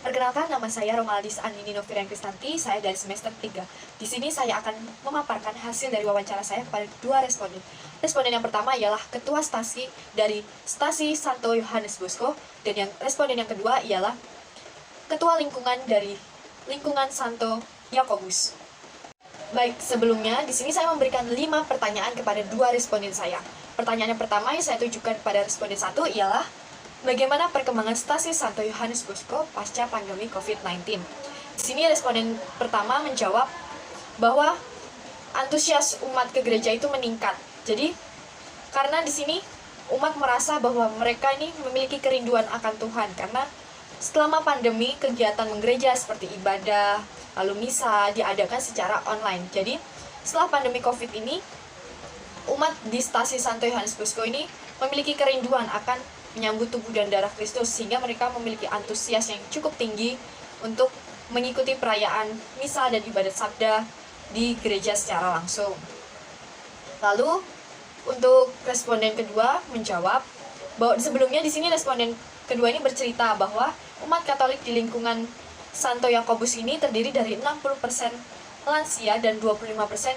Perkenalkan, nama saya Romaldis Andini Novirian Kristanti, saya dari semester 3. Di sini saya akan memaparkan hasil dari wawancara saya kepada dua responden. Responden yang pertama ialah Ketua Stasi dari Stasi Santo Yohanes Bosco, dan responden yang kedua ialah Ketua Lingkungan dari Lingkungan Santo Yakobus. Baik, sebelumnya di sini saya memberikan 5 pertanyaan kepada dua responden saya. Pertanyaan yang pertama yang saya tujukan kepada responden 1 ialah bagaimana perkembangan Stasi Santo Yohanes Bosco pasca pandemi COVID-19? Di sini responden pertama menjawab bahwa antusias umat ke gereja itu meningkat. Jadi, karena di sini umat merasa bahwa mereka ini memiliki kerinduan akan Tuhan, karena selama pandemi kegiatan menggereja seperti ibadah, lalu misa diadakan secara online. Jadi, setelah pandemi COVID ini, umat di Stasi Santo Yohanes Bosco ini memiliki kerinduan akan menyambut tubuh dan darah Kristus, sehingga mereka memiliki antusias yang cukup tinggi untuk mengikuti perayaan misa dan ibadat sabda di gereja secara langsung. Lalu untuk responden kedua menjawab bahwa sebelumnya di sini responden kedua ini bercerita bahwa umat Katolik di lingkungan Santo Yakobus ini terdiri dari 60% lansia dan 25%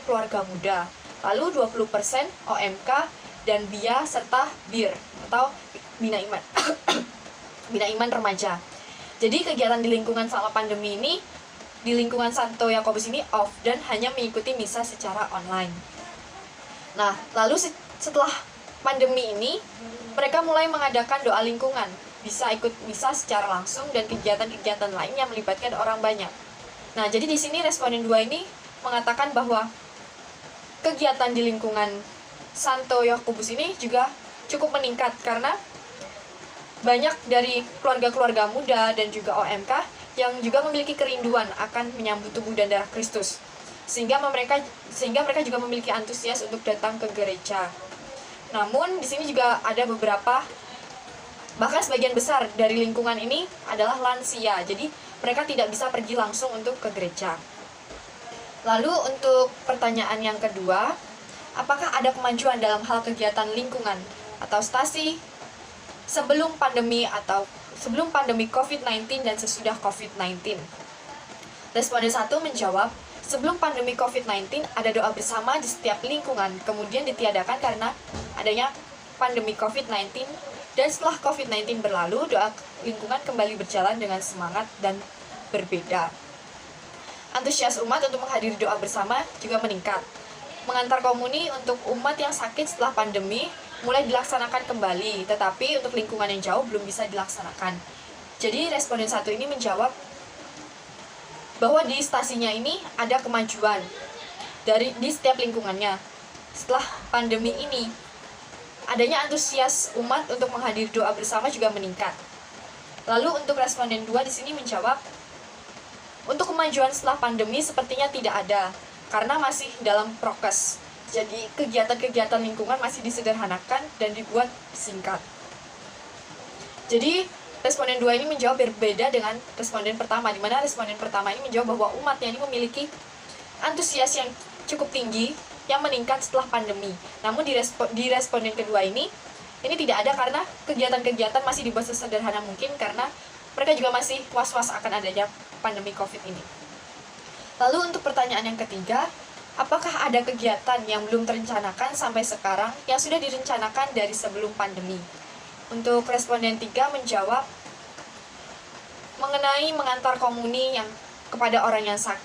keluarga muda. Lalu 20% OMK dan BIA serta BIR atau Bina Iman. Bina Iman remaja. Jadi kegiatan di lingkungan selama pandemi ini di lingkungan Santo Yakobus ini off dan hanya mengikuti misa secara online. Nah, lalu setelah pandemi ini mereka mulai mengadakan doa lingkungan, bisa ikut misa secara langsung dan kegiatan-kegiatan lain yang melibatkan orang banyak. Nah, jadi di sini responden 2 ini mengatakan bahwa kegiatan di lingkungan Santo Yakobus ini juga cukup meningkat karena banyak dari keluarga-keluarga muda dan juga OMK yang juga memiliki kerinduan akan menyambut tubuh dan darah Kristus, sehingga mereka juga memiliki antusias untuk datang ke gereja. Namun di sini juga ada beberapa, bahkan sebagian besar dari lingkungan ini adalah lansia, jadi mereka tidak bisa pergi langsung untuk ke gereja. Lalu untuk pertanyaan yang kedua, apakah ada kemajuan dalam hal kegiatan lingkungan atau stasi sebelum pandemi atau sebelum pandemi COVID-19 dan sesudah COVID-19? Responden 1 menjawab, sebelum pandemi COVID-19 ada doa bersama di setiap lingkungan, kemudian ditiadakan karena adanya pandemi COVID-19, dan setelah COVID-19 berlalu, doa lingkungan kembali berjalan dengan semangat dan berbeda. Antusias umat untuk menghadiri doa bersama juga meningkat. Mengantar komuni untuk umat yang sakit setelah pandemi mulai dilaksanakan kembali, tetapi untuk lingkungan yang jauh belum bisa dilaksanakan. Jadi responden 1 ini menjawab bahwa di stasinya ini ada kemajuan di setiap lingkungannya. Setelah pandemi ini, adanya antusias umat untuk menghadiri doa bersama juga meningkat. Lalu untuk responden 2 di sini menjawab, untuk kemajuan setelah pandemi sepertinya tidak ada, karena masih dalam prokes. Jadi kegiatan-kegiatan lingkungan masih disederhanakan dan dibuat singkat. Jadi responden 2 ini menjawab berbeda dengan responden pertama, di mana responden pertama ini menjawab bahwa umatnya ini memiliki antusias yang cukup tinggi yang meningkat setelah pandemi. Namun di responden kedua ini tidak ada karena kegiatan-kegiatan masih dibuat sesederhana mungkin karena mereka juga masih was-was akan adanya pandemi COVID ini. Lalu untuk pertanyaan yang ketiga, apakah ada kegiatan yang belum terencanakan sampai sekarang yang sudah direncanakan dari sebelum pandemi? Untuk responden 3 menjawab mengenai mengantar komuni yang kepada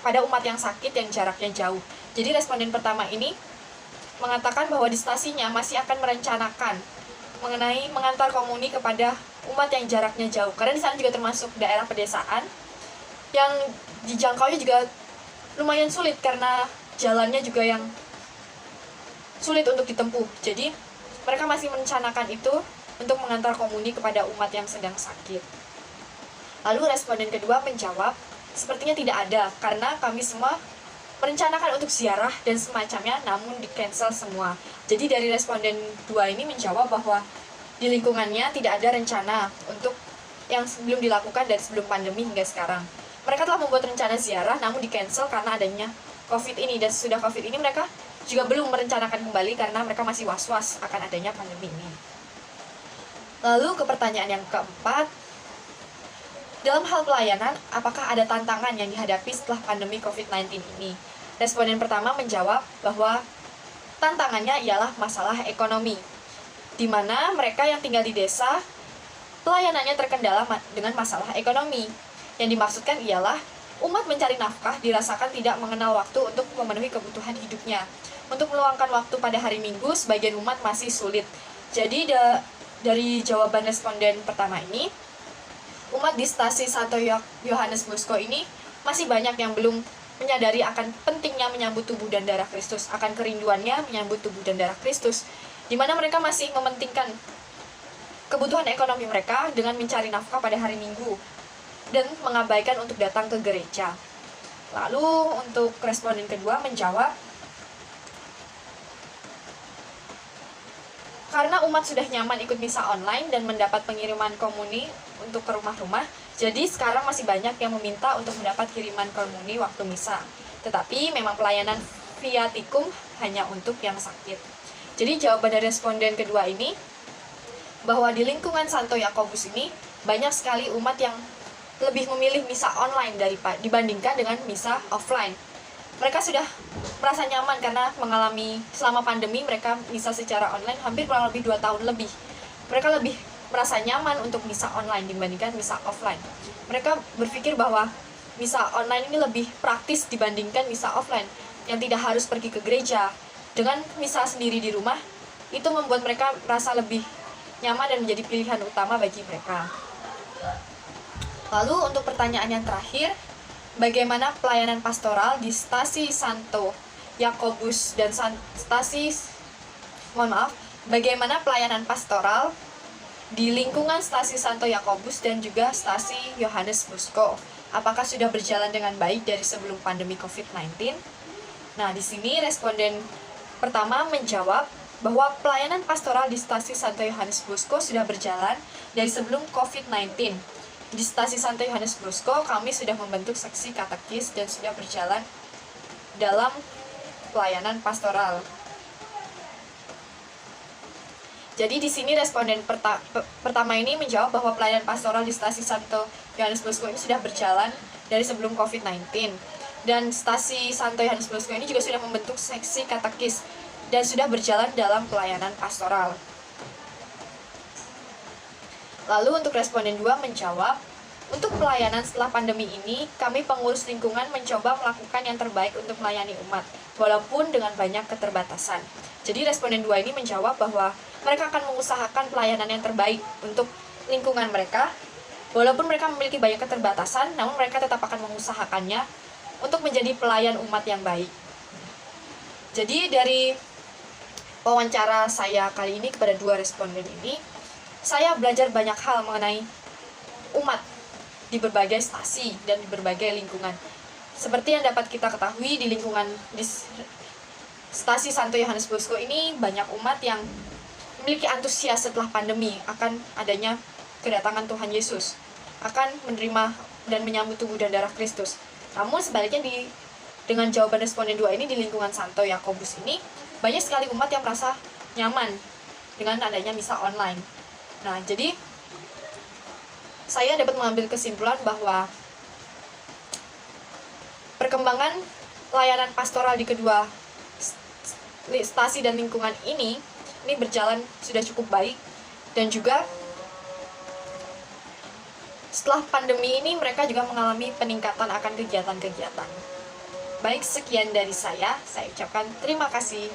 pada umat yang sakit yang jaraknya jauh. Jadi responden pertama ini mengatakan bahwa di stasinya masih akan merencanakan mengenai mengantar komuni kepada umat yang jaraknya jauh. Karena di sana juga termasuk daerah pedesaan yang dijangkaunya juga lumayan sulit karena jalannya juga yang sulit untuk ditempuh. Jadi mereka masih merencanakan itu untuk mengantar komuni kepada umat yang sedang sakit. Lalu responden kedua menjawab, sepertinya tidak ada karena kami semua merencanakan untuk ziarah dan semacamnya, namun di-cancel semua. Jadi dari responden 2 ini menjawab bahwa di lingkungannya tidak ada rencana untuk yang sebelum dilakukan dari sebelum pandemi hingga sekarang. Mereka telah membuat rencana ziarah, namun di-cancel karena adanya COVID ini, dan sesudah COVID ini mereka juga belum merencanakan kembali karena mereka masih was-was akan adanya pandemi ini. Lalu ke pertanyaan yang keempat, dalam hal pelayanan, apakah ada tantangan yang dihadapi setelah pandemi COVID-19 ini? Responden pertama menjawab bahwa tantangannya ialah masalah ekonomi, di mana mereka yang tinggal di desa, pelayanannya terkendala dengan masalah ekonomi. Yang dimaksudkan ialah umat mencari nafkah dirasakan tidak mengenal waktu untuk memenuhi kebutuhan hidupnya. Untuk meluangkan waktu pada hari Minggu, sebagian umat masih sulit. Jadi dari jawaban responden pertama ini, umat di stasi Santo Yohanes Bosco ini masih banyak yang belum menyadari akan pentingnya menyambut tubuh dan darah Kristus, akan kerinduannya menyambut tubuh dan darah Kristus, di mana mereka masih mementingkan kebutuhan ekonomi mereka dengan mencari nafkah pada hari Minggu dan mengabaikan untuk datang ke gereja. Lalu untuk responden kedua menjawab, karena umat sudah nyaman ikut misa online dan mendapat pengiriman komuni untuk ke rumah-rumah, jadi sekarang masih banyak yang meminta untuk mendapat kiriman komuni waktu misa. Tetapi memang pelayanan viatikum hanya untuk yang sakit. Jadi jawaban dari responden kedua ini, bahwa di lingkungan Santo Yakobus ini banyak sekali umat yang lebih memilih misa online dibandingkan dengan misa offline. Mereka sudah merasa nyaman karena mengalami selama pandemi mereka misa secara online hampir kurang lebih 2 tahun lebih. Mereka lebih merasa nyaman untuk misa online dibandingkan misa offline. Mereka berpikir bahwa misa online ini lebih praktis dibandingkan misa offline yang tidak harus pergi ke gereja. Dengan misa sendiri di rumah, itu membuat mereka merasa lebih nyaman dan menjadi pilihan utama bagi mereka. Lalu untuk pertanyaan yang terakhir, bagaimana pelayanan pastoral di stasi Santo Yakobus dan bagaimana pelayanan pastoral di lingkungan stasi Santo Yakobus dan juga stasi Yohanes Bosco? Apakah sudah berjalan dengan baik dari sebelum pandemi COVID-19? Nah, di sini responden pertama menjawab bahwa pelayanan pastoral di stasi Santo Yohanes Bosco sudah berjalan dari sebelum COVID-19. Di stasi Santo Yohanes Bosco, kami sudah membentuk seksi katekis dan sudah berjalan dalam pelayanan pastoral. Jadi di sini responden pertama ini menjawab bahwa pelayanan pastoral di stasi Santo Yohanes Bosco ini sudah berjalan dari sebelum COVID-19. Dan stasi Santo Yohanes Bosco ini juga sudah membentuk seksi katekis dan sudah berjalan dalam pelayanan pastoral. Lalu untuk responden 2 menjawab, untuk pelayanan setelah pandemi ini, kami pengurus lingkungan mencoba melakukan yang terbaik untuk melayani umat, walaupun dengan banyak keterbatasan. Jadi responden 2 ini menjawab bahwa mereka akan mengusahakan pelayanan yang terbaik untuk lingkungan mereka, walaupun mereka memiliki banyak keterbatasan, namun mereka tetap akan mengusahakannya untuk menjadi pelayan umat yang baik. Jadi dari wawancara saya kali ini kepada 2 responden ini, saya belajar banyak hal mengenai umat di berbagai stasi dan di berbagai lingkungan. Seperti yang dapat kita ketahui di lingkungan di stasi Santo Yohanes Bosco ini banyak umat yang memiliki antusias setelah pandemi akan adanya kedatangan Tuhan Yesus, akan menerima dan menyambut tubuh dan darah Kristus. Namun sebaliknya dengan jawaban responden 2 ini di lingkungan Santo Yakobus ini banyak sekali umat yang merasa nyaman dengan adanya misa online. Nah, jadi saya dapat mengambil kesimpulan bahwa perkembangan layanan pastoral di kedua stasi dan lingkungan ini berjalan sudah cukup baik, dan juga setelah pandemi ini mereka juga mengalami peningkatan akan kegiatan-kegiatan. Baik, sekian dari saya ucapkan terima kasih.